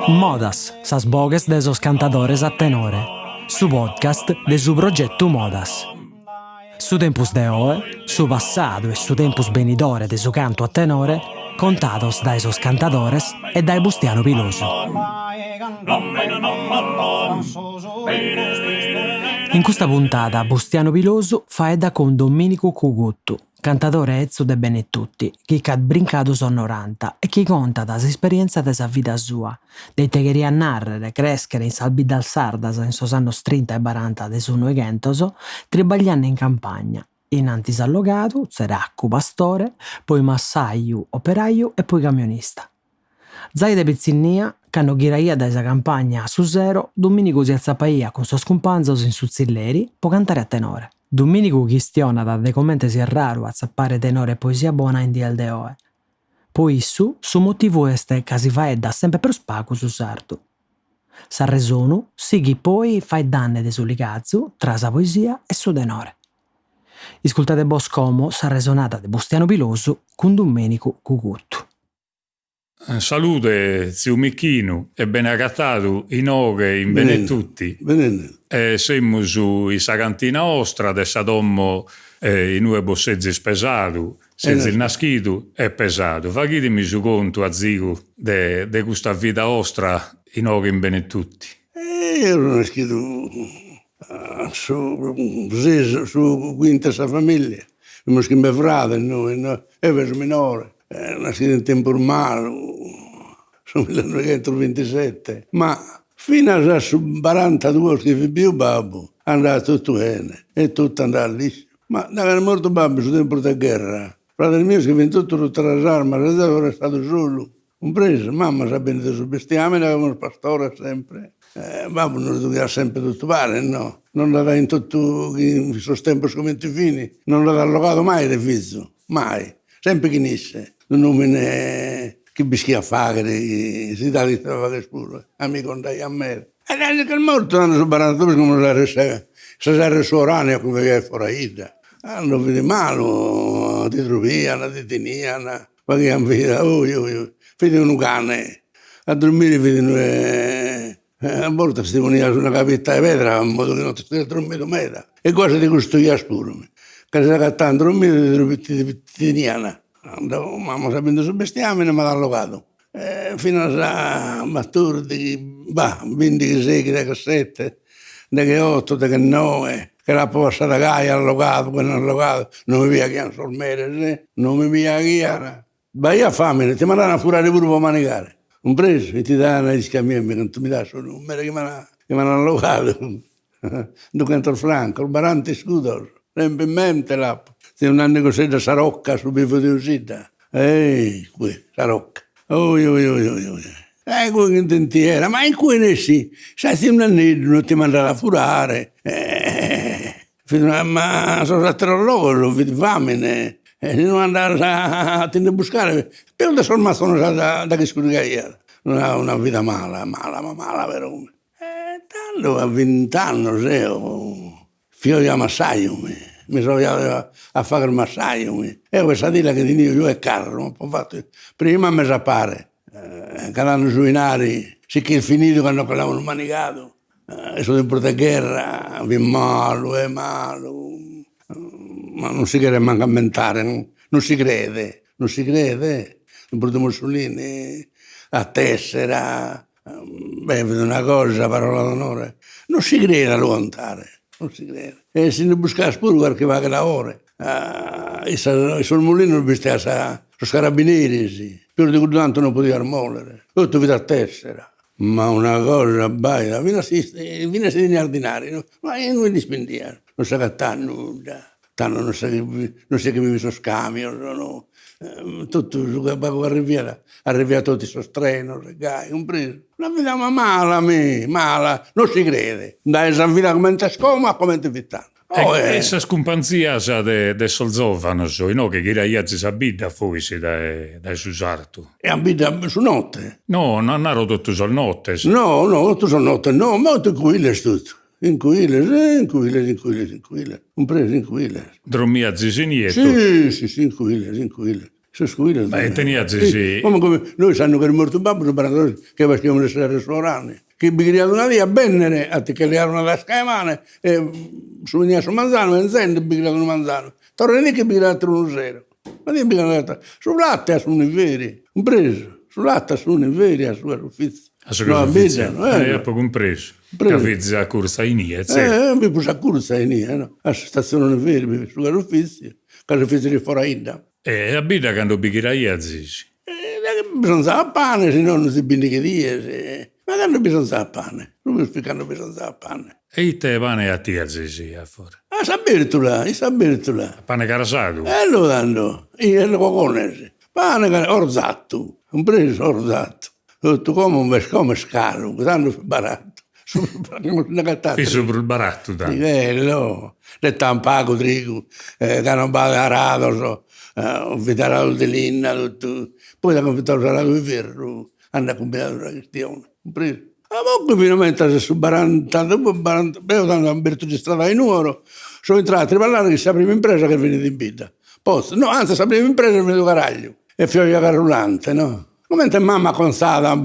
Modas, sas bogues de sos cantadores a tenore. Su podcast de su progetto Modas. Su tempus de oe, su passadu e su tempus benidore de su canto a tenore, contados dai sos cantadores e dai Bustiano Pilosu. In questa puntata Bustiano Pilosu faedda con Domenico Cuguttu, cantatore ezzo de Benetutti, chi c'ha brincato son 90 e chi conta da s'esperienza de sa vita sua, de tegheria a narrere, crescere in salbi dal Sardas in sos annos 30 e 40 de su Noegentoso, tribagliando in campagna, innantis allogatu, zeraccu, pastore, poi massaiu, operaio e poi camionista. Zai de pizzinnia, cando ghiraia da sa campagna a su zero, Domenico si azzappaia con sos cumpanzos in su zilleri po cantare a tenore. Domenico chistionat de commente sia raru azzappare tenore e poesia bona in diel de oe. Po issu, su motivu est ca si faedda sempre pro spacu su sardu. Sa resonu sighi poi faeddanne de su ligazzu tra sa poesia e su tenore. Iscultate vos como sa resonata de Bustiano Pilosu con Domenico Cuguttu. Salute zio Micchinu e ben agattatu in oghe in Benetutti. Semmo su sa cantina ostra de sa dommo in ue bossezzi spesatu, senza il naschitu e pesatu. Faghitemi su conto a zigu de questa vita ostra in oghe in Benetutti. Io ero naschitu su quinta sa famiglia. Abbiamo scritto frate noi, io ero minore. Nascido in tempo ormai, sono 1927, ma fino a 42 che vi più babbo, andava tutto bene, e tutto andava liscio. Ma da che è morto babbo sul tempo della guerra, fratello mio si è venuto tutto le armi, era stato solo, compreso, mamma sa bene sul bestiame, avevamo il pastore sempre. Babbo non doveva sempre tutto fare, no? Non l'aveva in tutto, in questo tempo scommenti fini, non l'aveva allocato mai di fizzo, mai, sempre chi nisse. Non nome che bischia a fare, si dà di fare spuro, amico andai a me. E che il morto hanno superato come se era suo ranio come che è fuori. Hanno veduto male, ti troviano, ti teniano, perché hanno veduto, vedono un cane, a dormire vedono, a volte si poneva su una capetta di vetro, in modo che non ti stia dormendo meta. E quasi ti costruiva spuro. Che si cattando dormire, ti teniano. Andavo, mamma sapendo sul bestiame, mi ha allocato. Fino a maturdi, 26 da 7, da 8, da 9, che la posta da Gaia allocato, poi non allocato, non mi via chiaro sul mare, non mi via chiaro. Vai a fame, ti mandano a curare pure per manicare. Un preso, e ti danno gli scambiami, che tu mi dai solo un numero che mi hanno allocato. 200 franco, il barante scudo, sempre in mente là. Se un anno così da Sarocca, su Bifo di uscita. Qui, Sarocca. Qui che intentiera, ma in cui ne si? Sai, se un anno non ti mandava a furare. Ma sono stato loro, vedi fame, non andare a tenere a buscare. Per ora sono rimasto da che scuricaia. Non ha una vita mala, vero? Tanto a 20 anni, figlio di Massaio, mi sono a fare il massaio. E questa dilla che dico io è caro, ho fatto prima mi sapare, calando sui nari, sì che è finito quando l'avevano manicato, e sono in porta guerra, vi malo, ma non si crede manco a mentare, non si crede, in porta Mussolini, a tessera, una cosa, parola d'onore, non si crede a lontare. Non si crede. E se ne buscava pure qualche vaga da ore. Sul mulino non vestiva sono carabinieri, sì. Più di tanto non poteva armolere. Tutto vita a tessera. Ma una cosa baita, viene a sedere ordinari, no? Ma io non li spendia. Non sa che nulla. Non sa che mi sono scambio, no? Tutto arriva tutti i sostreno, regai, compreso. La vita mala, non si crede. Dai, sa vita come ti scoma, come ti vittano. Essa scumpanzia de Solzovano, no, che ghiraiazzi s'abita fuisi dai Susartu. E abita su notte? No, non ero tutto sul notte. No, tutto sul notte, no, ma tu inquiles tutto. Inquiles. Un preso inquiles. Dormia zisinietto? Sì, inquiles. Si scuola. Ma tenia sì. Come noi sanno che è morto un babbo, che facevano essere restauranti. Che bigriato una via, bennere, a te che le erano la scaimane, e su veniva su manzano, e sente bigriato un manzano. Torna lì che bigriato uno zero. Ma io bigriato, su latte sono i veri, un preso, su latte sono i veri, a sua ufficio. A sua ufficio, è poco compreso. Caffizzi a corsa in Ia, mi puse a corsa in Ia, no? A stazione veri, su ufficio, che ufficio di Foraida. E a bida quando bigriai a zici. Bisogna pane, se no non si bindi che dire. Ma quando bisogna pane? Non mi spiegano bisogna pane. E te pane a te a zici, a fuori. Ah, sapere là. Pane carasato? Lo danno, e lo conosci. Pane orzatto, un preso orzatto. Tutto come scaro, danno barato. Fi sopra il baratto, dai. Bello. Le tampaco, trigo, canobale arato, vitarato di linna, tutto. Poi da confettare salato di ferro, hanno combinato la questione. Preso. Ma poi finalmente su 40, io tanto Umberto di strada in numero, sono entrato a parlare che sia la prima impresa che è venuta in vita. Posto, no, anzi, la prima impresa è venuto Caraglio. E figlio carrulante, no? Come mamma consata,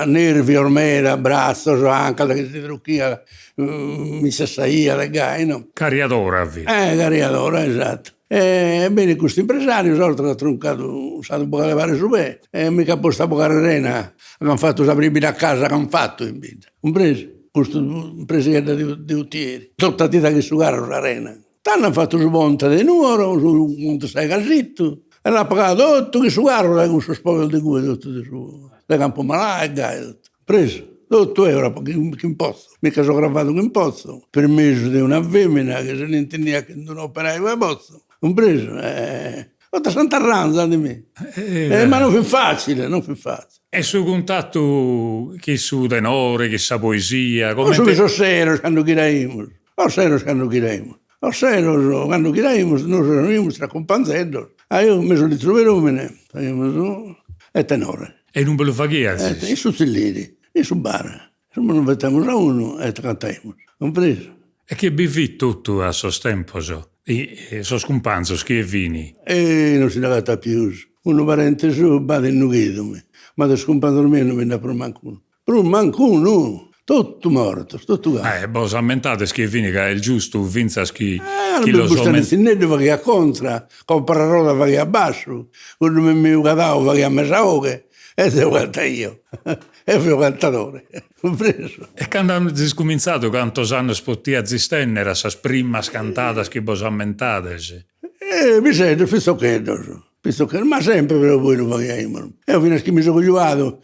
nervi, ormera, braccio, anche che si trucchia, mi sassaia, le gai, no? Cariadora, cariadora, esatto. Ebbene, questo impresario, oltre a troncato, è stato un po' a levare su me, e mica posta poca arena, hanno fatto la prima a casa che hanno fatto in vita. Un preso, questo presidente di Uttieri, tutta tita che sugarono l'arena. Hanno fatto su monte di numero, su monte sei casitto, e l'ha pagato 8 che sugarono da questo spoglio di cui tutto di su, da Campo Malaga, tutto. Preso. 8 euro che imposto, mica sono gravato che imposto, permesso di una femmina che se ne intendeva che non operava il posto. Un preso, da Santa Ranza di me. Ma non fu facile, non fu facile. E su contatto chi su tenore, chi sa poesia, come su sono serio quando chiraimos. O serio quando chiraimos. O serio quando chiraimos, noi riunimos tra companzendo. Io mi sono ritrovato e tenore. E non ve lo faceva? E su Zilliri, e su bar. Non mettiamo a uno e cantiamo. Compreso. E che bevi tutto a sostempo, so? E so scompanzo, che vini? E non si nagata più. Uno parente su, bada in nughidome. Ma da scompanzo mio non venne per mancuno. Per mancuno, tutto morto, tutto gatto. Vos ammentate che vini che è il giusto, vinza chi lo so. Non si ne va che a contra, compra roda va che a basso, quando mi guardavo va che a mesaoghe, e se guarda io. E fui un cantatore, compreso. E quando hanno scominciato, quanto anni spottia zistennera, sa prima scantata che vos ammentate? Mi sento, visto che ma sempre per voi lo paghiamo. E fino a che mi sono cogliuato,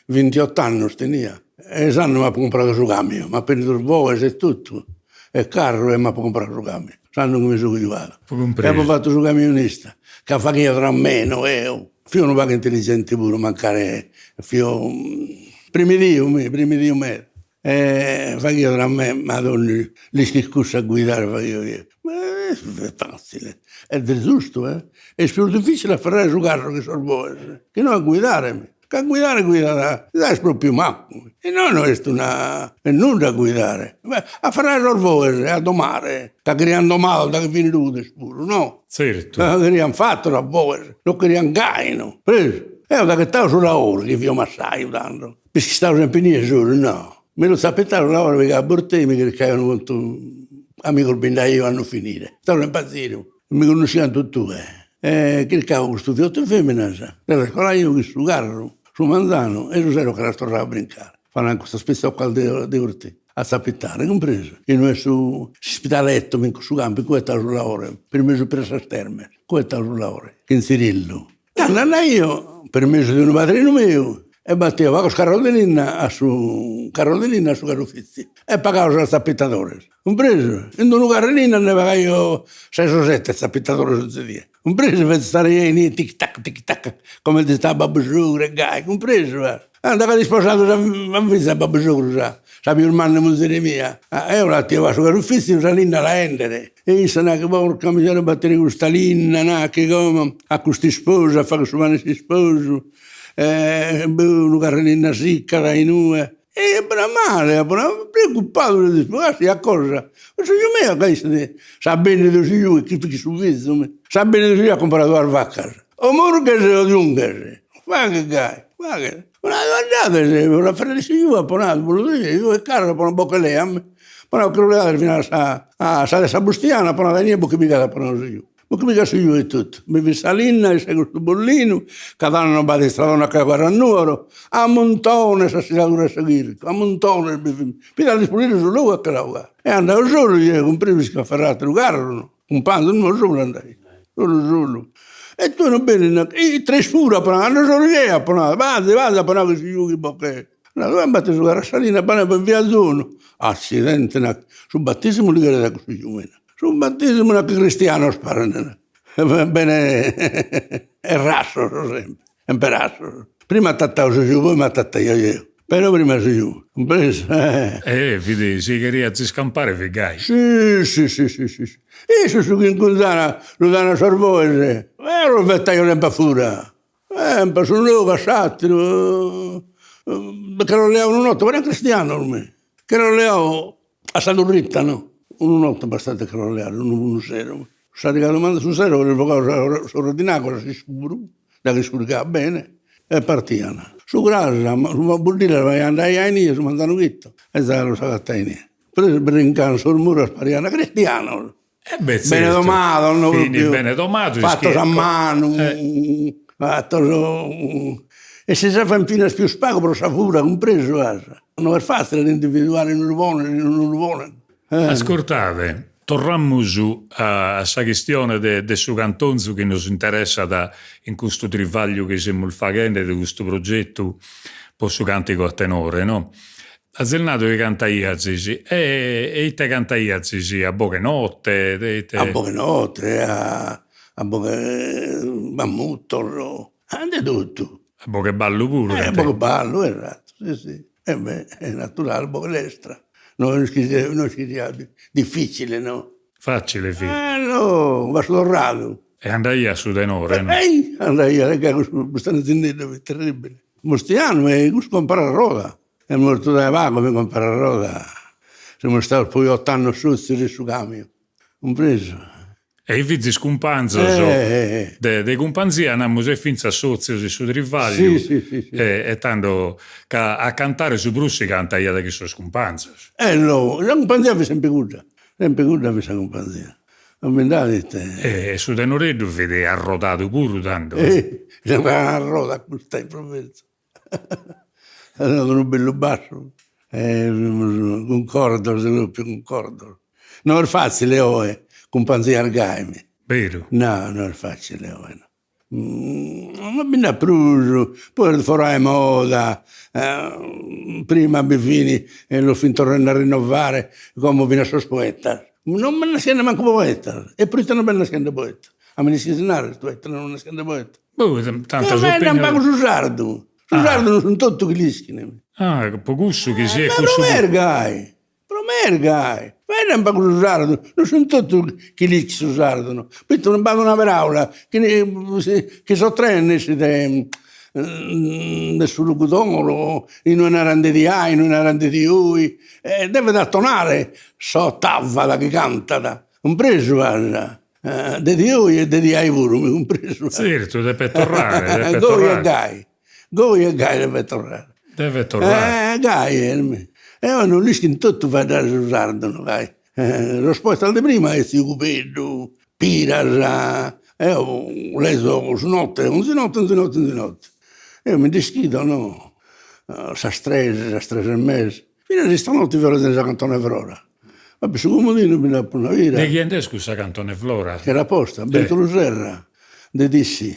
28 anni tenia. E sanno mi ha comprato su cambio, mi ha preso il volo e tutto. E carro e mi ha comprato su cambio. Sanno che mi sono cogliuato. E abbiamo fatto su camionista, che fa che tra meno e fio non paga intelligente pure, mancare fio primi dio me. Fa che tra me, madonna, li schiccusse a guidare, fa io. Ma è facile, è del giusto, eh? È più difficile fare su carro che sul voi, che non a guidare. Che a guidare dai proprio macchina. E non è nulla a guidare. A fare l'orvore, a domare, che creando male, che viene tutto scuro, no? Certo. Che abbiamo fatto l'orvore, lo che abbiamo gaino. Preso. E da che stavo sul lavoro, che io mi assai tanto. Perché stavo sempre in solo, no. Me lo sapevano un lavoro perché a Bortemi, che avevano molto amico il bendaio hanno finire. Stavano impazzire, mi conoscevano tutti. Che cavo questo fiotto femmina, nella scuola io che su carro, su manzano, e lo ero che la tornava a brincare. Fanno anche questo spesso qua di Orti, a sappittare, compreso. E noi su spitaletto, su campo, qui stavo sul lavoro, per me su presa sterme, qui stavo sul lavoro, in Cirillo. Andando io, per me su di un padrino mio, e battevo con Carolina su Carufizzi e pagavo il zappittatore. Compreso? In una Carolina ne pagavo io 6 o 7 zappittatore su zia. Compreso? Per stare in tic tac, come ti sta Babbo Sucro e Gai, compreso? Andava disposato a vista Babbo Sucro, sa più il manno musere mia. E un attimo su Carufizzi la linna la endere. E io sono che porca miseria battere questa linna, che come a questi sposi, a fare che su mano si sposo. Una carrellina sicca da in E per male, preoccupato di spiegarsi a cosa. Ma se io me sa bene di io che su viso, sa bene di io ha comprato la vacca. O morgese o giungese. Ma che gai, ma che. Ma guardate, se la fratelli io ha ponato, io è caro per una bocca lei a me. Ma che lo fino a Sa Bustiana, poi non niente che mica la ponato io. Ma che mica su io e tutto. Mi vi salina, e seguo questo bollino, cada anno non va di strada a cagare a numero, a montone se si lavora a seguire, a montone, fino a disponere sul luogo a calare. E andavo solo, io compreso che afferrato il carro, un panzo, non solo andai, solo. E tu non bene, e tre scura, hanno solo io, vada, che si giochi bocche. No, dove andate su la salina, per via zona. Accidente, sul battesimo li che così giù. Sul battesimo che cristiano sparano. Bene, è rasso sempre, è per rasso. Prima tattavo su giù, poi mi tattavo io. Però prima su giù, compreso? Vedi, si queria scampare, figai. Sì. E su che incontrano, lo danno a sorvose. Lo vettaio sempre fuori. Un po' sul luogo, a sattiro. Che lo leavo una notte, ma è cristiano ormai. Che lo leavo a Sadurritta, no? Una notte bastante che lo leavo, un sero. Stati che domanda sul sero, che il sovrordinato si scuro, da che scuricava bene, e partivano. Su grasa, su buldire, andai a Inia, su mandano chitto, e zara lo sagata a Inia. Preso brincano sul muro, spariano, cristiano. Bene domato, non Fini bene domato. Fatto a mano, fatto... E se si fa infine più spago, però sa pure, compreso. Non è facile individuare in un buono e in non buono. Ascoltate, torniamo a questa questione del suo cantonzo che ci interessa in questo trivaglio che siamo facendo di questo progetto per il cantico a tenore, no? A Zelnato che canta Iazisi e te canta Iazisi a poche notte. A poche notte, a poche mammutto, di tutto. A poche ballo pure. A poche ballo, esatto, sì. E beh, è naturale, a poche l'estra. Non scriviamo difficile, no? Facile, figlio. No, va sul rado. E andai a su tenore, no? Andai a stanno zindendo, è terribile. Mostiano, e compara roda. È morto da vago, mi compara roda. Siamo stati poi 8 anni su camion. Compreso. E i figli scumpanzo de companzia andiamo finza sozi su trivaglio sì. E tanto a cantare su Brussi canta io da che sono scumpanzo. No, la companzia vi sempre guarda questa companzia. Non mi date. E su tenoreddo vede arrodato pure tanto. Sembra una roda questa in provvezzo. È andato un bello basso. Concordo, se non più concordo. Non è facile, companzia argaimi. Vero? No, non è facile, Ma mi ha preso, poi farai moda, prima mi fini e l'ho finito a rinnovare come viene a sua poeta. Non me ne sente manco poeta, e poi non me ne sente poeta. A me ne si senare, non me ne sente poeta. Tanto ma non pago su sardo. Su sardo non sono tutto che lischine. Pocussu che si è promergai. Non pago su sardo, non sono tutto che lischine su sardo. Poi non pago una paraula, che so trenne sul locutore, in una rande di A, in una rande di U, deve da tonare, so tavvala che canta, compreso, guarda. De Dio e de Dio pure, mi compreso. Certo, deve tornare. Goi e Gai deve tornare. Deve tornare. Gai, non rischi tutto fa da usarlo, vai. Risposta al di prima è Cupeddo, Piras, ho leso su notte, un di notte. Io mi dischido, no? Sa strese e mezzo. Fino a stanotte vi ho letto la cantone Flora. Vabbè, su comodino mi dà una vita. De chi è scusa cantone Flora? Che era posta, Bertolo Serra, De Dissi.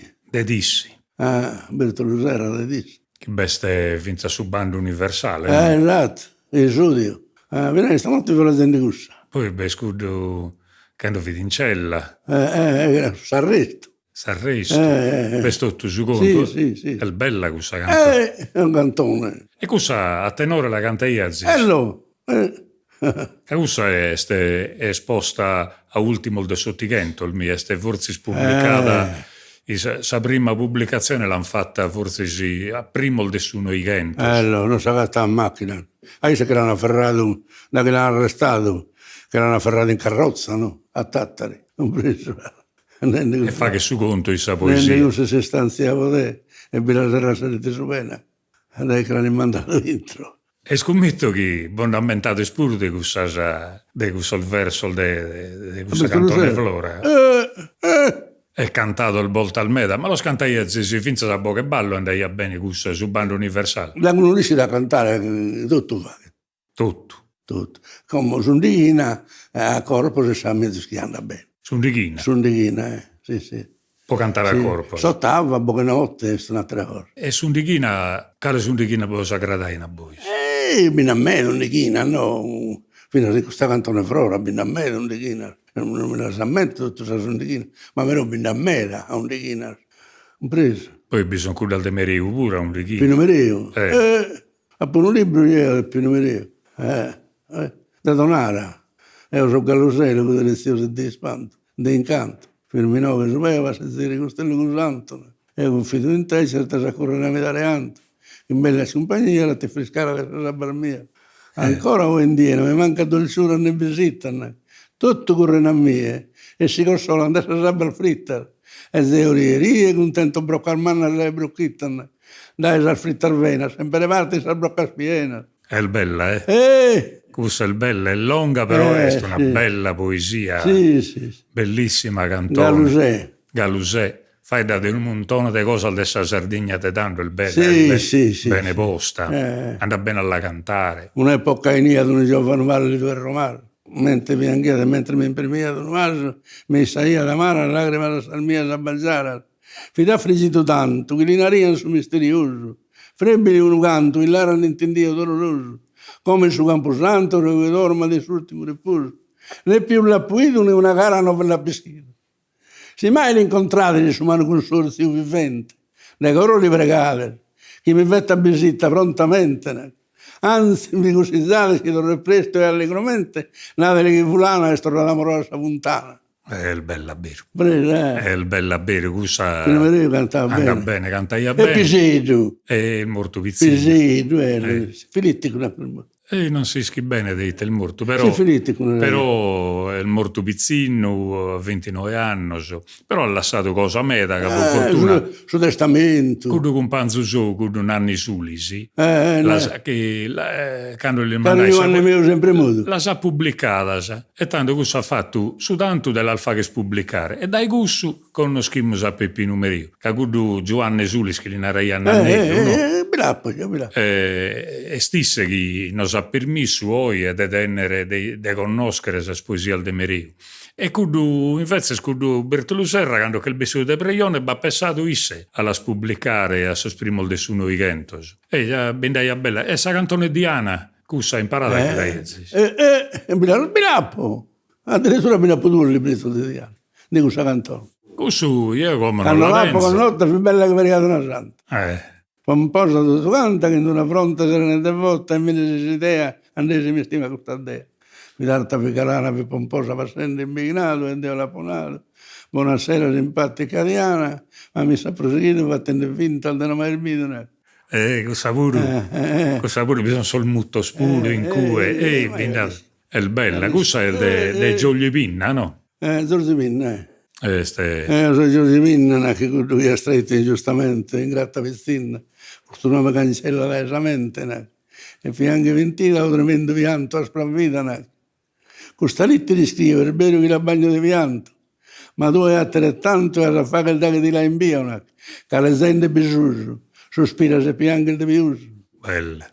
Bertolo Serra, De Dissi. Che beste vinta su bando universale. Esatto, il studio. Viene stanotte vi ho letto in gussa. Poi scudo quando vedi in cella. S'arresto. Questo tu su conto? Sì. È bella questa cantone. È un cantone. E questa a tenore la canta Iazis? E questa è esposta a ultimo del Sottichento, è forse pubblicata La prima pubblicazione l'hanno fatta forse sì, a primo del suo Igento. Non si agatta a macchina. Ahí se che l'hanno afferrato, da che l'hanno arrestato, che l'hanno afferrato in carrozza, no? A Tattari, non preso. E fa che su conto questa poesia. Non si stanziava te, e la sera salite su pena. E lei che l'hanno mandato dentro. E scommetto che buon ammentato spuro di questo verso di questa cantone Flora. È cantato il volta al meta, ma lo scantai a si finza da bocca e ballo andai a bene questo su bando universale. La conosci da cantare tutto fa. Tutto. Come Sundichina, a corpo si sa mezzo che anda bene. Sundichina, sì. Può cantare a corpo. Sottava, buona notte, è un'altra cosa. E Sundichina, quale Sundichina può sagradare a voi? Bene a me, Sundichina, no. Fino a questa cantone Flora, bene a me, Sundichina. Non me la sa mettere tutta questa Sundichina, ma però bene a me, a Sundichina. Compreso. Poi bisogna curare del Mereu pure a Sundichina. Pino Mereu? Appunto un libro io, Pino Mereu. Da Donara. Io sono Gallusello, con delle stiose di spanto, di incanto. Firminò che sapeva, se si costello con santo. Io confido in te, certo si accorre una medaglia tanto. In bella compagnia, la ti friscara la sabba mia. Ancora o indietro, mi manca dolciura né visita. Tutto corre a me, e si consola andare a sabba fritta. E teorie, contento broccare manna alle brocchitte. Dai, sa fritta vena, sempre parte sa broccare piena. È bella, Questa è bella, è lunga, però è una bella poesia. Sì. Bellissima cantone. Galusè. Fai da un montone di cose dessa Sardegna te danno il bene, bene posta. Anda bene alla cantare. Un'epoca in io non giovane vale di romano. Mentre mi imprimia un vaso, mi saia da mare, lacrima da salmia da banzara. Fida frigito tanto, che li nariano su misterioso. Frebili un canto, il lara non intendia doloroso. Come su Camposanto, che dorma di sull'ultimo riposo. Né più la puido, né una cara non per la piscina. Se mai l'incontrate di umano consorzio vivente, ne coro li pregate, che mi mette a visita prontamente. Anzi, mi cosizzate che dorme presto e allegramente, nave che fulana è stata l'amorosa puntana. È il bella bere. È il bella bere, questa cantava bene, cantava bene. E Pisedu. E il morto Pizzino. Pisedu, Filitti con la non si schi bene dite il morto, però il morto Pizzino a 29 anni, però ha lasciato cosa a me da capo fortuna. Su testamento. Cudo con panzo su, cudo nanni sulisi. Che quando gli mandai la sa pubblicata, e tanto questo ha fatto su tanto dell'alfa che pubblicare. E dai gussu con uno schimmo a Peppino Merio, che cudo Giovanni Sulis che li narai a Nannetto, e stisse che non sa permesso poi di tenere di conoscere questa poesia del Merio. E cudo invece cudo Bertolo Serra quando che il besito de Preione va pensato isse alla spubblicare a sosprimol de suo Igentos. E già bendai a bella essa cantone Diana cussa imparata che dai. Bilappo. Addirittura Bilappo tu il libretto di Diana. Di questa cantone. Cusù io come non la penso. Con notte più bella che verigata una santa. Pomposa tutto canta che in una fronte serena e devota e mille idea andese mi stima questa idea. Mi darta ficarana più pomposa passando imbignato e Dio la ponato. Buonasera simpatica Diana, ma mi sa proseguito fattendo finta al denaro il midone. Cosa pure bisogna solo molto spuro in cue. È bella, questa è de Giulio Pinna, no? Giorgio Pinna, Sono Giorgio Pinna, che lui ha stretto ingiustamente in gratta vestina. Questo nome cancella la mente, e fianche ventita un tremendo pianto a splavvita. Questa lettera di scrivere, è vero che la bagno di pianto, ma tu hai altrettanto e la facoltà che ti la inviano, che la sente bisogno, sospira se piange di piuso. Bella.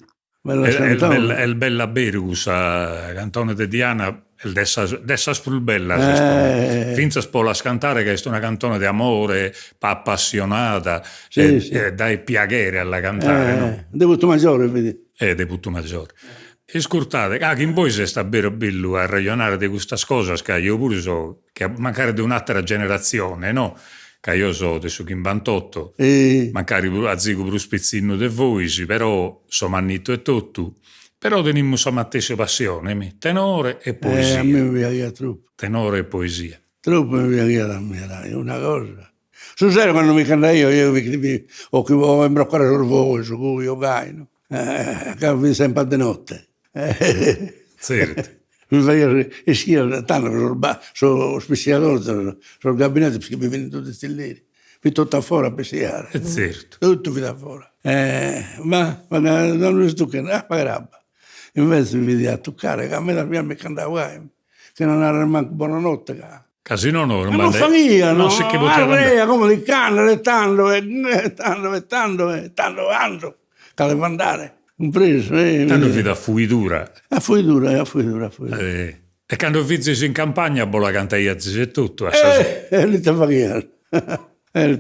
È bella bere questa cantone di Diana, dessa spulbella, finza spola scantare che è una cantone di amore, appassionata, e dai piacere alla cantare, no? Debutto maggiore, vedi? Debutto maggiore. E scurtate, che in voi si sta bello a ragionare di queste cose, che io pure so, che magari di un'altra generazione, no? Che io so adesso che in 28, magari a zico per un spezzino di voi, però so mannito e tutto. Però teniamo la stessa passione, tenore e poesia. A me mi piace troppo. Tenore e poesia. Troppo mi piace da me, è una cosa. Sul serio quando mi canta io ho imbroccare sul voce, su cui io gaino. Che vi sempre di notte. Certo. Mi faceva e schia tanto sul spissiatore, sul gabinetto perché mi vengono tutti questi lì. Vi tutto fuori a pesciare. Certo. Tutto vi da fuori. Ma non mi sto che roba. Invece mi vedi a toccare, che a me da prima mi cantava, che non era manco buonanotte. Casino no, non famiglia, non si che poteva andare. Come di canne, tanto, che deve andare. Compreso. Tanto vi da fuitura. A fuitura. E quando vi in campagna, bola cantaia e tutto. Lì te fa chiaro. Lì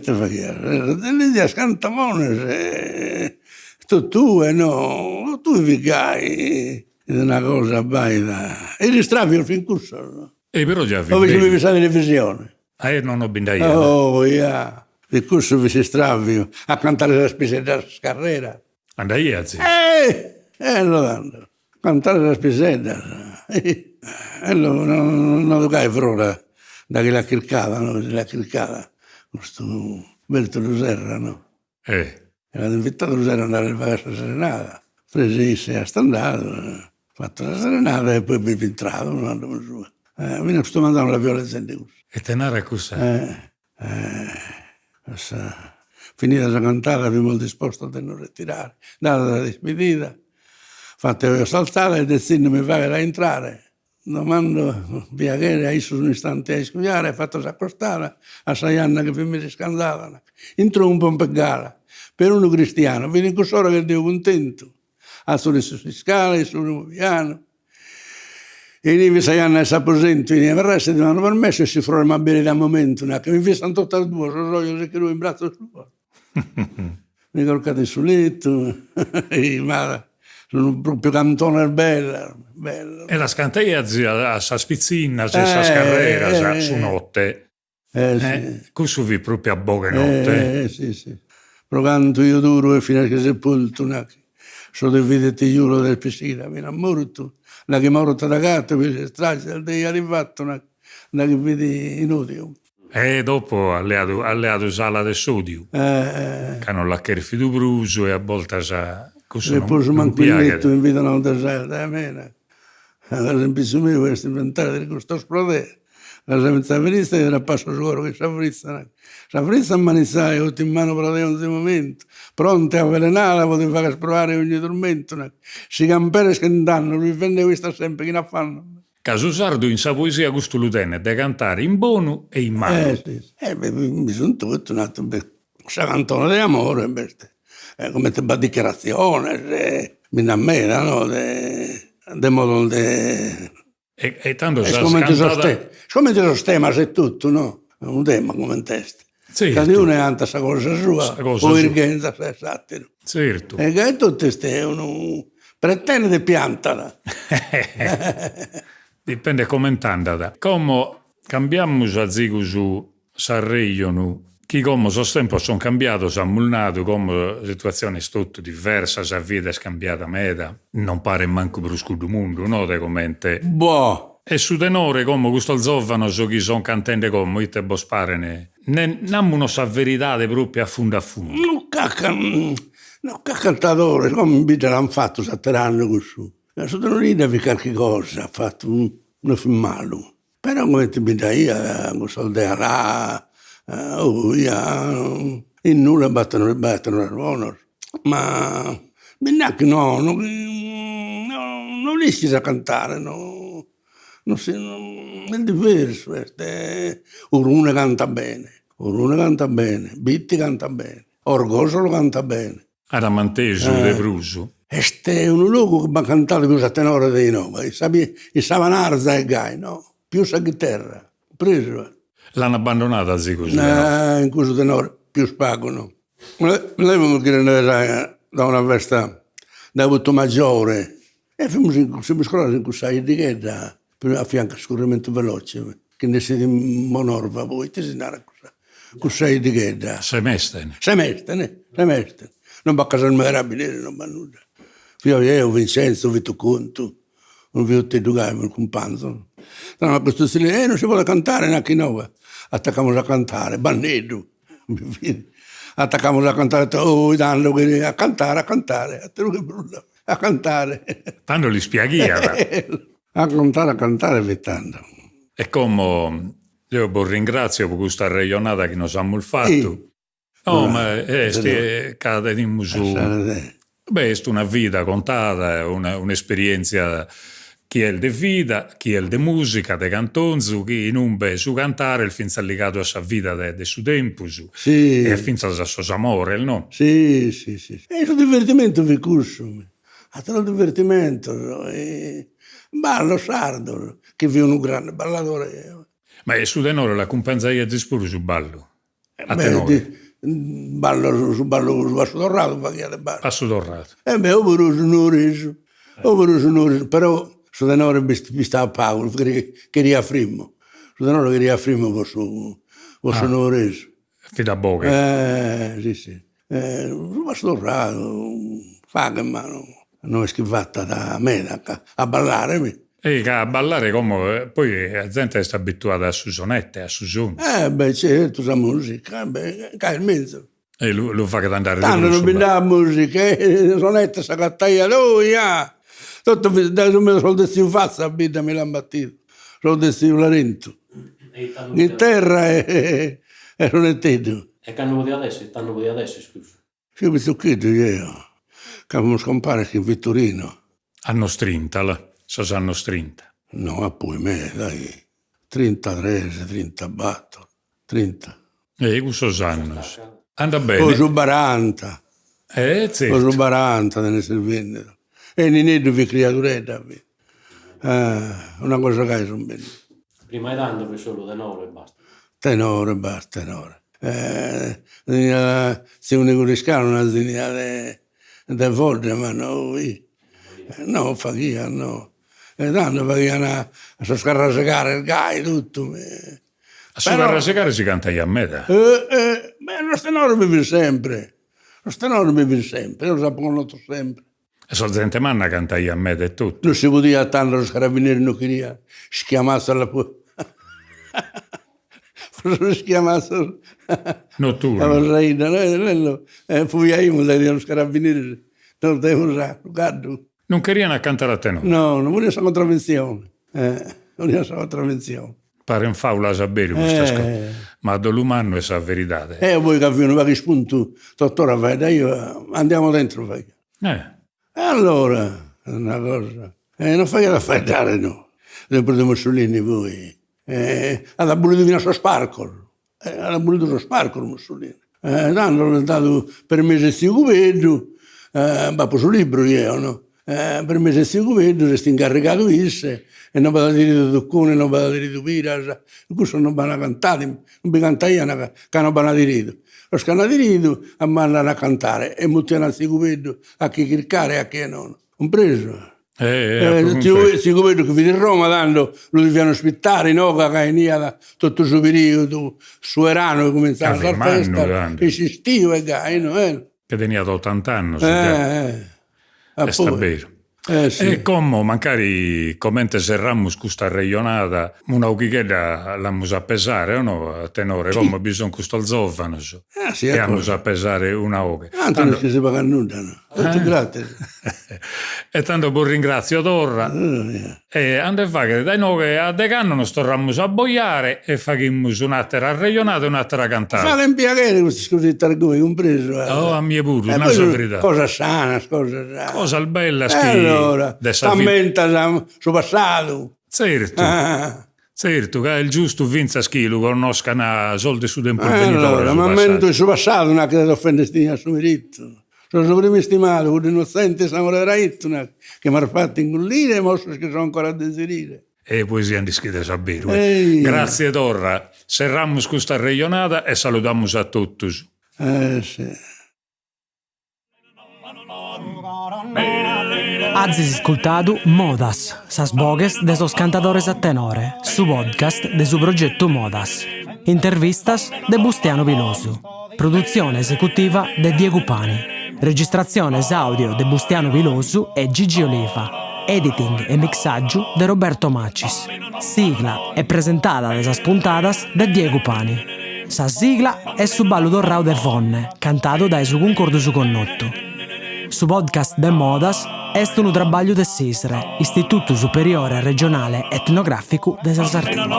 ti scantamone. Tu no, tu vigai una cosa baida. E li stravi fin corso, no? Però già vi Dove ci vivi la televisione? Non ho bindaia. Oh, yeah. Il corso vi si stravi a cantare la spisetta scarrera. Andai a lo danno. Cantare la spisetta. Non lo cai fuori da che la chircava, no? La chircava. Questo Bertolo Serra, no? Era invitato a andare a fare la serenata. Prese a standato, fatto la serenata e poi mi entrato, non andavo su. Mi sto mandando la violenza di questo. E te n'era così? Finita la cantata, avevo disposto a non ritirare. Data la despedita, fatta saltare e destino mi fa da entrare. Domando Biaghere, hai su un istante a studiare, fatto s'accostare a 6 anni che mi riscandavano. Intro un po' in pegara. Per uno cristiano, vedi con solo che Dio contento. A solo su scale, sul piano. E lì 6 anni a Saposento, e verrà se ti hanno permesso e si forma bene da momento, che mi fissano tutte e due, so che lui in braccio suo. Mi colcate sul letto, ma sono proprio cantone bello. E la scantaia a sa spizzina, a sa scarrera, su notte. Sì. Questo vi proprio a boga notte. Sì. Pro canto io duro e fino a che sepolto, so di vedete giuro del piscina, mi è morto, la che morto da gatto, mi si strage, al dei arrivato, la che vedi inutile. E dopo alleato sala del sodio, che hanno la kerfido bruso e a volte sa... E poi su manquilletto mi invitano a un deserto, mena. Ad esempio mio, questo inventare di questo esplodere. La semenza venista era passo sicuro che la frizza ammanissai, tutti in mano per in quel momento, pronte a avvelenare, poteva fare esprovare ogni tormento. Si campere scendano, lui vende questa sempre, chi ne fanno? Caso sardo in sa poesia gusto lutene da cantare in bono e in mano. Mi sono tutto un altro, sa cantone di amore, come te ba dichiarazione, mi innamora, no? De modo de... E tanto sa scantata... Come te sistema se tutto, no? È un tema come testa. Certo. Cada uno ha questa cosa sua, o irgenza se satiro. Certo. E che tutto è uno pretende di piantala. Dipende come intendata. Come cambiamo a zigu su Sanremo, chi come so tempo sono cambiato, sono mulnato, come la situazione è tutta diversa, la vita è cambiata meta, non pare manco per lo scudo mondo, no? Te commente. Boh. E su tenore, come questo giovane, so chi sono cantante come, te bo sparene, non una sa verità proprio a fondo. Non cantatore, come mi l'hanno fatto 7 anni così. Su tenore devi qualche cosa, ha fatto un film malo. Però come ti mi dai, con soldi a là, in nulla battono il buono. Ma neanche non riesci a cantare, no. È diverso. Urune canta bene, Bitti canta bene, Orgosolo canta bene. Aramanteso de Bruso. Este è un luogo che mi ha cantato più a tenore dei nomi, il Savanarza e Gai, no? Più sa chitarra, preso. L'hanno abbandonata così? In questo tenore più spago, no? Lei mi chiede da una festa da Butto Maggiore e siamo scolati in questa etichetta a fianco scorrimento veloce che ne siete in monorva voi ti si nara questa etichetta semestre non va a casa il carabinieri non va nulla io Vincenzo Vito Conto non vi ho detto che il compagno ma questo stile non si vuole cantare neanche noi attacchiamo a cantare Bannedo Attaccavamo a cantare, danno a cantare, a cantare. Tanto li spiaghia. a cantare, vettando. E come io vi ringrazio per questa regionata che nos abbiamo fatto. Ma cademmo su... Beh, è una vita contata, un'esperienza chi è di vita, chi è di musica, di cantonzu, chi non è su cantare, il finza legato a sua vita del suo tempo, sì. E finza a suo amore, no? Sì. E il divertimento vi curso, a tutto il divertimento, ballo sardo, che vi è un grande ballatore. Ma è su tenore la compensaia di spuro su ballo? A tenore? Ballo su Basso Dorrato, Basso Dorrato. Però su tenore mi stava pago, queria frimo. Su tenore queria frimo su sonoreso. Fida boga. Sì. Su Basso Dorrato, faga mano, non è schivata da me a ballare. E a ballare come poi la gente è abituata a susonette, a susoni. Certo, la musica, cai in mezzo. E lo fa che andare di tanto non mi dà musica, sonette sa cattaia lui, tutto non me lo destino faccia, vita me l'ha battuto, lo destino Larento. In terra e sonetteto. E che hanno di adesso, scusa? Io mi sto chiedo io, che abbiamo scompare in Vittorino. Hanno strintala. Hanno strinta. No, poi me, dai, 33, 30 batto, 30. Questo sanno. Anda bene. O su 40. Certo. O su 40 ne servendo. E niente vi creaturetta. Una cosa che sono bene. Prima di tanto per solo tenore e basta. Tenore. Se uno riscalo una segnale da volte, ma no, faghia, no. Tanto facevano a scarrasegare il gai, tutto. A scarrasegare si canta a meta. Lo tenore mi vive sempre. Io lo sapevo sempre. E so gente manna canta a meta e tutto. Non si poteva tanto, los carabinieri non queria schiamassero la schiamassero notturno. La reina, poi io dai carabinieri, non devo usare, guardo. Non querían cantare a tenore? No, non voleva la contravvenzione. Pare un faula a sapere questa cosa. Ma dall'umano è la verità. Poi che avviene, che spunto, dottore, vai, io andiamo dentro, vai. E allora, una cosa, non fai da fare, no. Sempre di Mussolini, voi. Ha voluto venire a suo sparco. Ha voluto suo sparco, Mussolini. Tanto l'ho dato per mese di governo, ma poi sul libro io, no? Per me se si governo resti incaricato isse e non vado a dire di Toccone, non vado a dire di Pira, questo non vanno a cantare, non mi canta io che non vanno a dire. Lo scanno a dire a mandare a cantare e muoiono al si governo a chi cliccare e a chi non. Compreso? Si governo che vede Roma tanto lo devono aspettare, no? Che veniva tutto il suo periodo, su Erano che cominciava la festa, e si stiva e no? Che tenia 80 anni. È vero. Sì. E come magari commente serrammus questa regionata una uchichetta l'ammo a pesare o no a tenore come bisogna questo zofano sì, e ammo a pesare una oche tanto non si paga nulla grazie e tanto poi ringrazio Torra e ande fa che dai noi che a decano non storrammo a boiare e facciamo un'altra regionata e un'altra cantata fate in piacere questi scusi targoni compreso a mie pure una verità cosa sana cosa bella schifo allora, t'ammenta su passato. Certo, che è il giusto vinza schilo, conoscano soldi su tempo venitore. Allora, ma ammento su passato non ha che offendere a suo diritto. Sono prima stimato, con l'innocente samoraito, che mi ha fatto ingollire e mostro che sono ancora a desiderare. E poesia di schide sapere. Grazie Torra, serrammo questa regionata e salutiamo a tutti. Sì. Azis ascoltado Modas, sas bogues de sos cantadores a tenore, su podcast de su progetto Modas. Intervistas de Bustiano Vilosu. Produzione esecutiva de Diego Pani. Registrazione audio de Bustiano Vilosu e Gigi Oliva. Editing e mixaggio de Roberto Macis. Sigla e presentata de sas puntadas de Diego Pani. Sa sigla è su ballo dorrao de fonne, cantato da su concordo su connotto. Su podcast de Modas est un trabalho de SISRE, Istituto Superiore Regionale Etnografico de sa Sardegna.